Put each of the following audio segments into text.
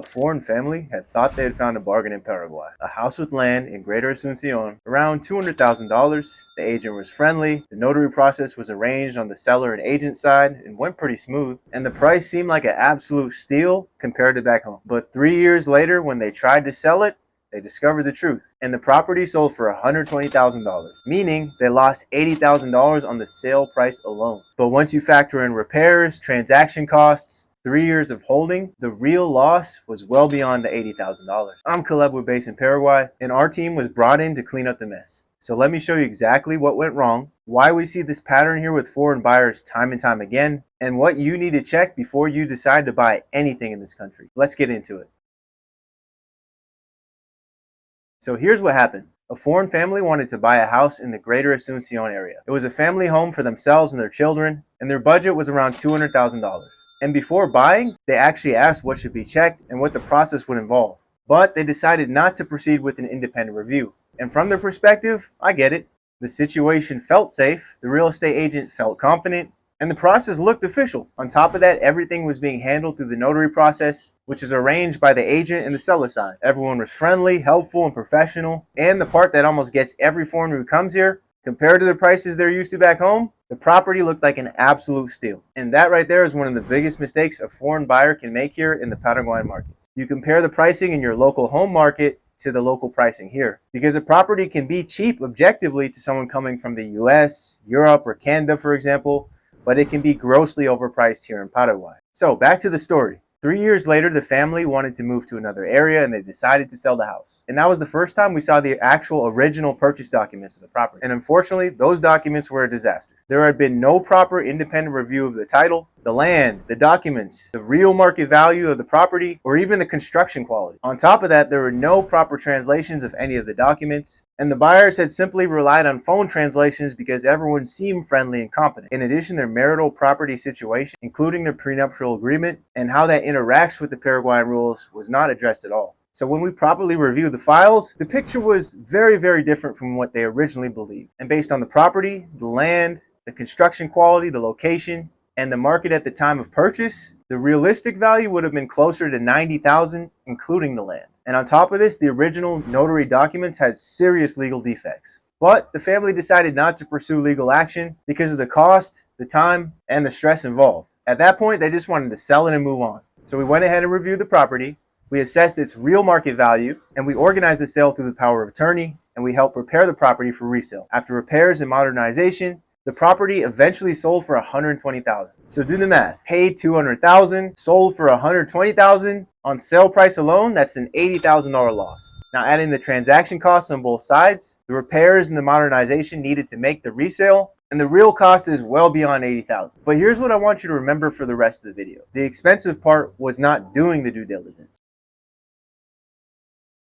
A foreign family had thought they had found a bargain in Paraguay. A house with land in Greater Asunción, around $200,000. The agent was friendly, the notary process was arranged on the seller and agent side and went pretty smooth, and the price seemed like an absolute steal compared to back home. But 3 years later, when they tried to sell it, they discovered the truth, and the property sold for $120,000, meaning they lost $80,000 on the sale price alone. But once you factor in repairs, transaction costs, 3 years of holding, the real loss was well beyond the $80,000. I'm Caleb, based in Paraguay, and our team was brought in to clean up the mess. So let me show you exactly what went wrong, why we see this pattern here with foreign buyers time and time again, and what you need to check before you decide to buy anything in this country. Let's get into it. So here's what happened. A foreign family wanted to buy a house in the Greater Asunción area. It was a family home for themselves and their children, and their budget was around $200,000. And before buying, they actually asked what should be checked and what the process would involve. But they decided not to proceed with an independent review. And from their perspective, I get it. The situation felt safe, the real estate agent felt confident, and the process looked official. On top of that, everything was being handled through the notary process, which is arranged by the agent and the seller side. Everyone was friendly, helpful, and professional. And the part that almost gets every foreigner who comes here, compared to the prices they're used to back home, the property looked like an absolute steal. And that right there is one of the biggest mistakes a foreign buyer can make here in the Paraguayan markets. You compare the pricing in your local home market to the local pricing here, because a property can be cheap objectively to someone coming from the US, Europe, or Canada, for example, but it can be grossly overpriced here in Paraguay. So back to the story. 3 years later, the family wanted to move to another area and they decided to sell the house. And that was the first time we saw the actual original purchase documents of the property. And unfortunately, those documents were a disaster. There had been no proper independent review of the title, the land, the documents, the real market value of the property, or even the construction quality. On top of that, there were no proper translations of any of the documents, and the buyers had simply relied on phone translations because everyone seemed friendly and competent. In addition, their marital property situation, including their prenuptial agreement and how that interacts with the Paraguayan rules, was not addressed at all. So when we properly reviewed the files, the picture was very, very different from what they originally believed. And based on the property, the land, the construction quality, the location, and the market at the time of purchase, the realistic value would have been closer to $90,000, including the land. And on top of this, the original notary documents has serious legal defects. But the family decided not to pursue legal action because of the cost, the time, and the stress involved. At that point, they just wanted to sell it and move on. So we went ahead and reviewed the property, we assessed its real market value, and we organized the sale through the power of attorney, and we helped prepare the property for resale. After repairs and modernization, the property eventually sold for $120,000. So do the math. Paid $200,000, sold for $120,000. On sale price alone, that's an $80,000 loss. Now adding the transaction costs on both sides, the repairs and the modernization needed to make the resale, and the real cost is well beyond $80,000. But here's what I want you to remember for the rest of the video. The expensive part was not doing the due diligence.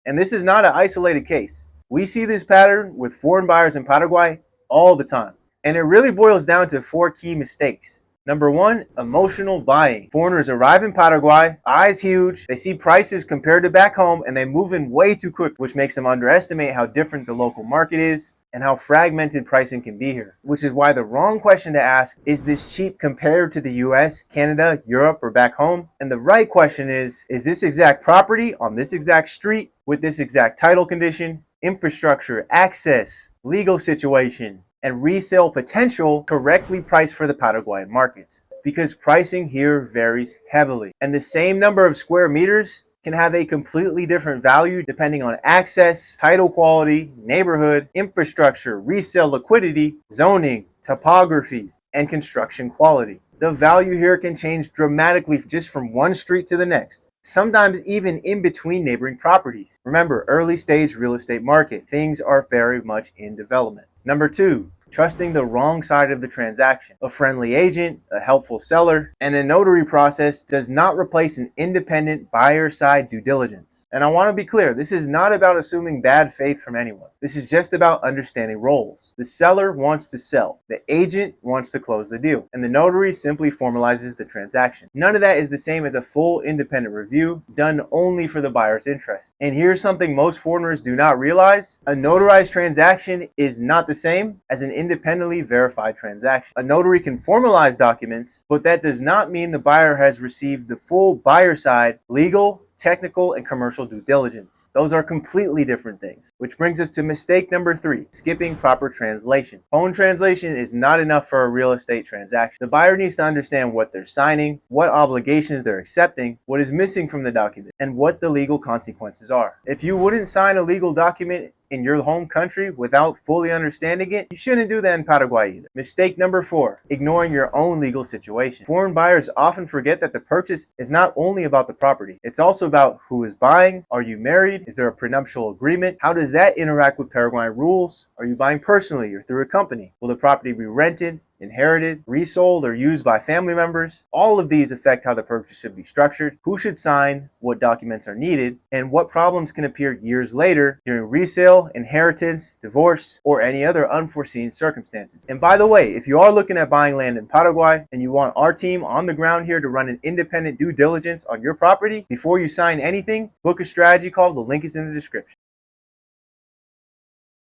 And this is not an isolated case. We see this pattern with foreign buyers in Paraguay all the time. And it really boils down to 4 key mistakes. Number 1, emotional buying. Foreigners arrive in Paraguay, eyes huge, they see prices compared to back home, and they move in way too quick, which makes them underestimate how different the local market is and how fragmented pricing can be here. Which is why the wrong question to ask, is this cheap compared to the US, Canada, Europe, or back home? And the right question is this exact property on this exact street with this exact title condition, infrastructure, access, legal situation, and resale potential correctly priced for the Paraguayan markets? Because pricing here varies heavily, and the same number of square meters can have a completely different value depending on access, title quality, neighborhood, infrastructure, resale liquidity, zoning, topography, and construction quality. The value here can change dramatically just from one street to the next, sometimes even in between neighboring properties. Remember, early stage real estate market, things are very much in development. Number 2, trusting the wrong side of the transaction. A friendly agent, a helpful seller, and a notary process does not replace an independent buyer side due diligence. And I want to be clear, this is not about assuming bad faith from anyone. This is just about understanding roles. The seller wants to sell, the agent wants to close the deal, and the notary simply formalizes the transaction. None of that is the same as a full independent review done only for the buyer's interest. And here's something most foreigners do not realize. A notarized transaction is not the same as an independently verified transaction. A notary can formalize documents, but that does not mean the buyer has received the full buyer side legal, technical and commercial due diligence. Those are completely different things. Which brings us to mistake number 3, skipping proper translation. Phone translation is not enough for a real estate transaction. The buyer needs to understand what they're signing, what obligations they're accepting, what is missing from the document, and what the legal consequences are. If you wouldn't sign a legal document in your home country without fully understanding it, you shouldn't do that in Paraguay either. Mistake number 4, ignoring your own legal situation. Foreign buyers often forget that the purchase is not only about the property, it's also about who is buying. Are you married? Is there a prenuptial agreement? How does that interact with Paraguayan rules? Are you buying personally or through a company? Will the property be rented, inherited, resold, or used by family members? All of these affect how the purchase should be structured, who should sign, what documents are needed, and what problems can appear years later during resale, inheritance, divorce, or any other unforeseen circumstances. And by the way, if you are looking at buying land in Paraguay and you want our team on the ground here to run an independent due diligence on your property before you sign anything, book a strategy call. The link is in the description.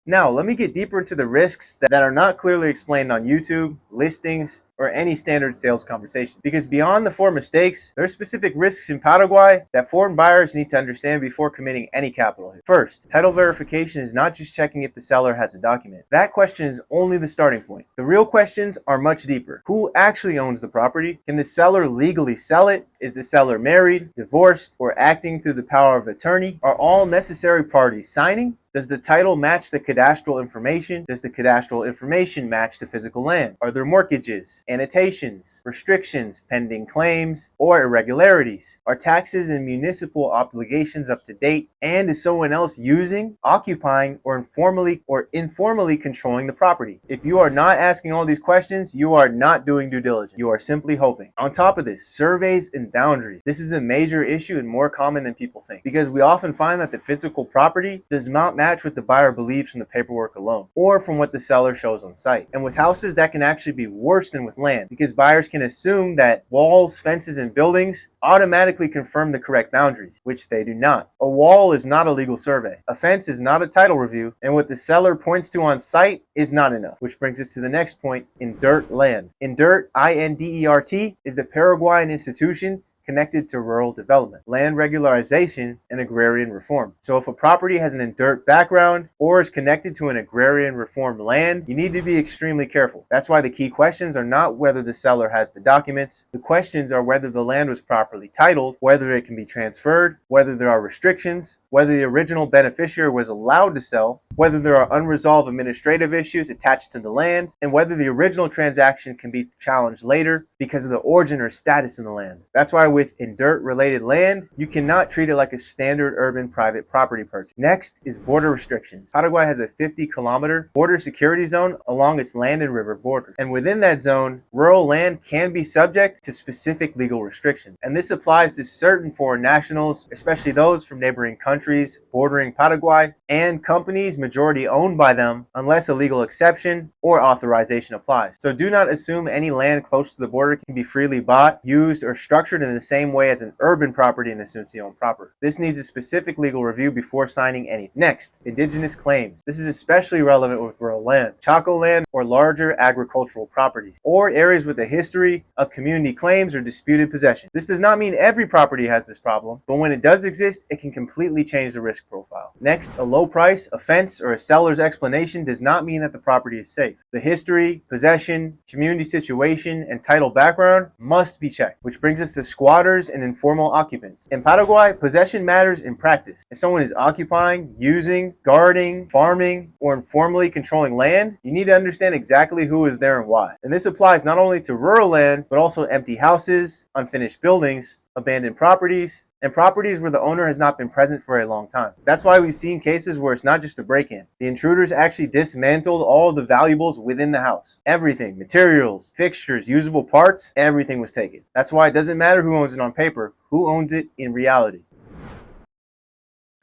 Now, let me get deeper into the risks that are not clearly explained on YouTube, listings, or any standard sales conversation. Because beyond the 4 mistakes, there are specific risks in Paraguay that foreign buyers need to understand before committing any capital hit. First, title verification is not just checking if the seller has a document. That question is only the starting point. The real questions are much deeper. Who actually owns the property? Can the seller legally sell it? Is the seller married, divorced, or acting through the power of attorney? Are all necessary parties signing? Does the title match the cadastral information? Does the cadastral information match the physical land? Are there mortgages, annotations, restrictions, pending claims, or irregularities? Are taxes and municipal obligations up to date? And is someone else using, occupying, or informally controlling the property? If you are not asking all these questions, you are not doing due diligence. You are simply hoping. On top of this, surveys and boundaries. This is a major issue and more common than people think, because we often find that the physical property does not match what the buyer believes from the paperwork alone, or from what the seller shows on site. And with houses, that can actually be worse than with land, because buyers can assume that walls, fences, and buildings automatically confirm the correct boundaries, which they do not. A wall is not a legal survey. A fence is not a title review, and what the seller points to on site is not enough. Which brings us to the next point, INDERT land. INDERT, INDERT, is the Paraguayan institution connected to rural development, land regularization, and agrarian reform. So if a property has an INDERT background or is connected to an agrarian reform land, you need to be extremely careful. That's why the key questions are not whether the seller has the documents. The questions are whether the land was properly titled, whether it can be transferred, whether there are restrictions, whether the original beneficiary was allowed to sell, whether there are unresolved administrative issues attached to the land, and whether the original transaction can be challenged later because of the origin or status in the land. That's why with INDERT related land, you cannot treat it like a standard urban private property purchase. Next is border restrictions. Paraguay has a 50-kilometer border security zone along its land and river border. And within that zone, rural land can be subject to specific legal restrictions. And this applies to certain foreign nationals, especially those from neighboring countries bordering Paraguay, and companies majority owned by them, unless a legal exception or authorization applies. So do not assume any land close to the border can be freely bought, used, or structured in the same way as an urban property in Asunción proper. This needs a specific legal review before signing anything. Next, indigenous claims. This is especially relevant with rural land, Chaco land, or larger agricultural properties, or areas with a history of community claims or disputed possession. This does not mean every property has this problem, but when it does exist, it can completely change the risk profile. Next, a low price, a fence, or a seller's explanation does not mean that the property is safe. The history, possession, community situation, and title background must be checked, which brings us to squatters and informal occupants. In Paraguay, possession matters in practice. If someone is occupying, using, guarding, farming, or informally controlling land, you need to understand exactly who is there and why. And this applies not only to rural land, but also empty houses, unfinished buildings, abandoned properties, and properties where the owner has not been present for a long time. That's why we've seen cases where it's not just a break-in. The intruders actually dismantled all of the valuables within the house. Everything, materials, fixtures, usable parts, everything was taken. That's why it doesn't matter who owns it on paper, who owns it in reality.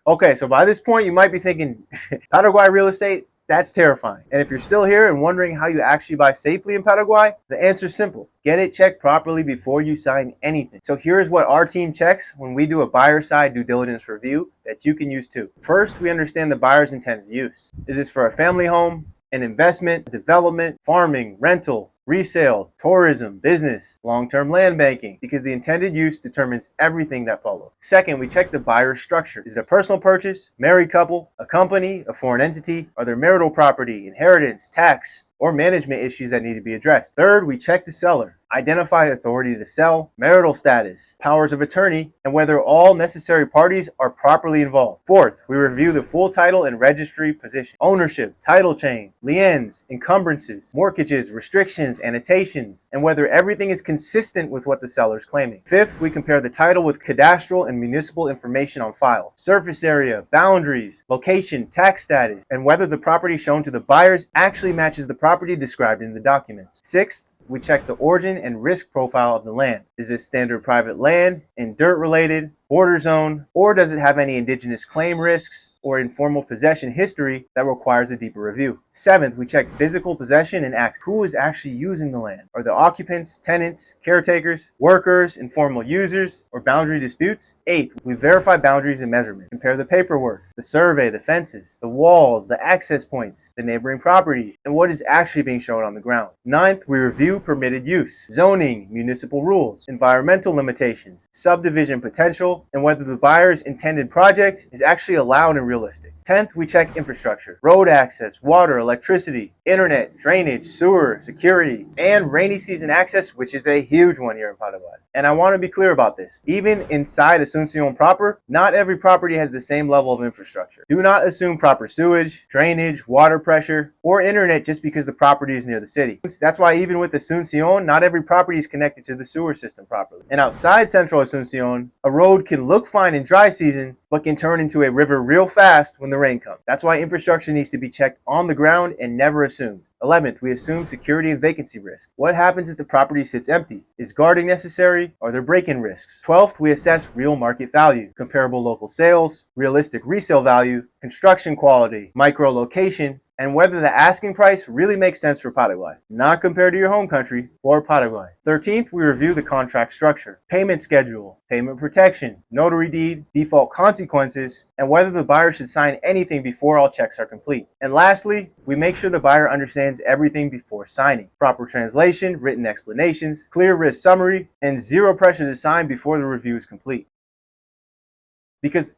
Okay, so by this point you might be thinking, Paraguay real estate? That's terrifying. And if you're still here and wondering how you actually buy safely in Paraguay, the answer is simple. Get it checked properly before you sign anything. So here's what our team checks when we do a buyer side due diligence review that you can use too. First, we understand the buyer's intended use. Is this for a family home, an investment, development, farming, rental, resale, tourism, business, long-term land banking, because the intended use determines everything that follows. Second, we check the buyer's structure. Is it a personal purchase, married couple, a company, a foreign entity? Are there marital property, inheritance, tax, or management issues that need to be addressed? Third, we check the seller. Identify authority to sell, marital status, powers of attorney, and whether all necessary parties are properly involved. Fourth, we review the full title and registry position, ownership, title chain, liens, encumbrances, mortgages, restrictions, annotations, and whether everything is consistent with what the seller is claiming. Fifth, we compare the title with cadastral and municipal information on file, surface area, boundaries, location, tax status, and whether the property shown to the buyers actually matches the property described in the documents. Sixth, we check the origin and risk profile of the land. Is this standard private land, INDERT related, border zone, or does it have any indigenous claim risks or informal possession history that requires a deeper review? Seventh, we check physical possession and access. Who is actually using the land? Are the occupants, tenants, caretakers, workers, informal users, or boundary disputes? Eighth, we verify boundaries and measurement. Compare the paperwork, the survey, the fences, the walls, the access points, the neighboring properties, and what is actually being shown on the ground. Ninth, we review permitted use, zoning, municipal rules, environmental limitations, subdivision potential, and whether the buyer's intended project is actually allowed and realistic. 10th, we check infrastructure, road access, water, electricity, internet, drainage, sewer, security, and rainy season access, which is a huge one here in Paraguay. And I want to be clear about this. Even inside Asunción proper, not every property has the same level of infrastructure. Do not assume proper sewage, drainage, water pressure, or internet just because the property is near the city. That's why even with Asunción, not every property is connected to the sewer system properly. And outside central Asunción, a road can look fine in dry season, but can turn into a river real fast when the rain comes. That's why infrastructure needs to be checked on the ground and never assumed. 11th, we assume security and vacancy risk. What happens if the property sits empty? Is guarding necessary? Are there break-in risks? 12th, we assess real market value, comparable local sales, realistic resale value, construction quality, micro location, and whether the asking price really makes sense for Paraguay, not compared to your home country or Paraguay. 13th, we review the contract structure, payment schedule, payment protection, notary deed, default consequences, and whether the buyer should sign anything before all checks are complete. And lastly, we make sure the buyer understands everything before signing. Proper translation, written explanations, clear risk summary, and zero pressure to sign before the review is complete.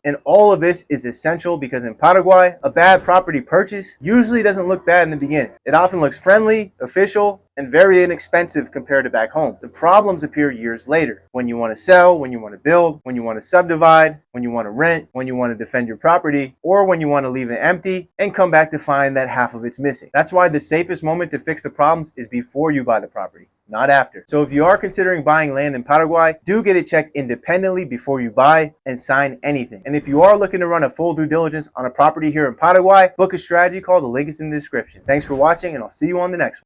And all of this is essential because in Paraguay, a bad property purchase usually doesn't look bad in the beginning. It often looks friendly, official, and very inexpensive compared to back home. The problems appear years later, when you want to sell, when you want to build, when you want to subdivide, when you want to rent, when you want to defend your property, or when you want to leave it empty and come back to find that half of it's missing. That's why the safest moment to fix the problems is before you buy the property, not after. So if you are considering buying land in Paraguay, do get it checked independently before you buy and sign anything. And if you are looking to run a full due diligence on a property here in Paraguay, book a strategy call. The link is in the description. Thanks for watching, and I'll see you on the next one.